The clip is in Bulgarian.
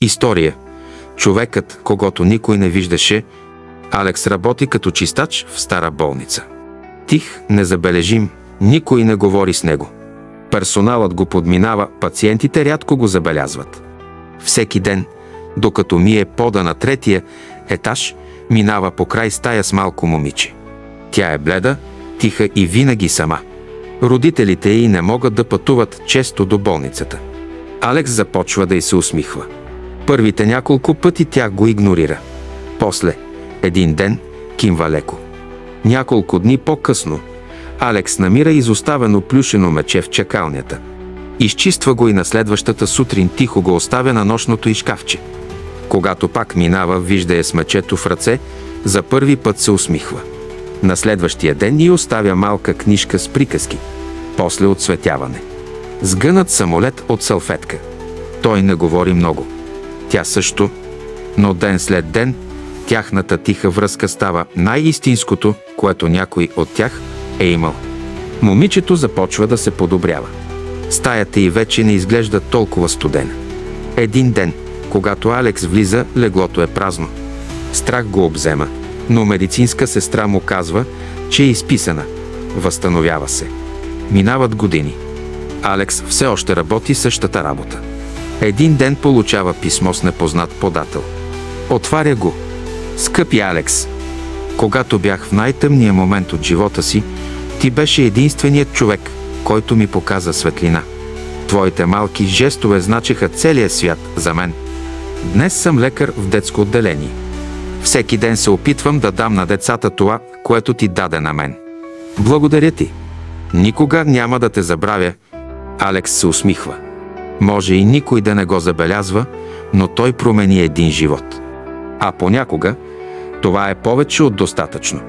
История. Човекът, когото никой не виждаше, Алекс работи като чистач в стара болница. Тих, незабележим, никой не говори с него. Персоналът го подминава, пациентите рядко го забелязват. Всеки ден, докато мие пода на третия етаж, минава покрай стая с малко момиче. Тя е бледа, тиха и винаги сама. Родителите й не могат да пътуват често до болницата. Алекс започва да й се усмихва. Първите няколко пъти тя го игнорира. После, един ден, кимва леко. Няколко дни по-късно, Алекс намира изоставено плюшено мече в чакалнята. Изчиства го и на следващата сутрин тихо го оставя на нощното й шкафче. Когато пак минава, вижда я с мечето в ръце, за първи път се усмихва. На следващия ден й оставя малка книжка с приказки. После отцветяване. Сгънат самолет от салфетка. Той не говори много. Тя също, но ден след ден тяхната тиха връзка става най-истинското, което някой от тях е имал. Момичето започва да се подобрява. Стаята й вече не изглежда толкова студена. Един ден, когато Алекс влиза, леглото е празно. Страх го обзема, но медицинска сестра му казва, че е изписана. Възстановява се. Минават години. Алекс все още работи същата работа. Един ден получава писмо с непознат подател. Отваря го. Скъпи Алекс, когато бях в най-тъмния момент от живота си, ти беше единственият човек, който ми показа светлина. Твоите малки жестове значеха целия свят за мен. Днес съм лекар в детско отделение. Всеки ден се опитвам да дам на децата това, което ти даде на мен. Благодаря ти. Никога няма да те забравя. Алекс се усмихва. Може и никой да не го забелязва, но той промени един живот. А понякога това е повече от достатъчно.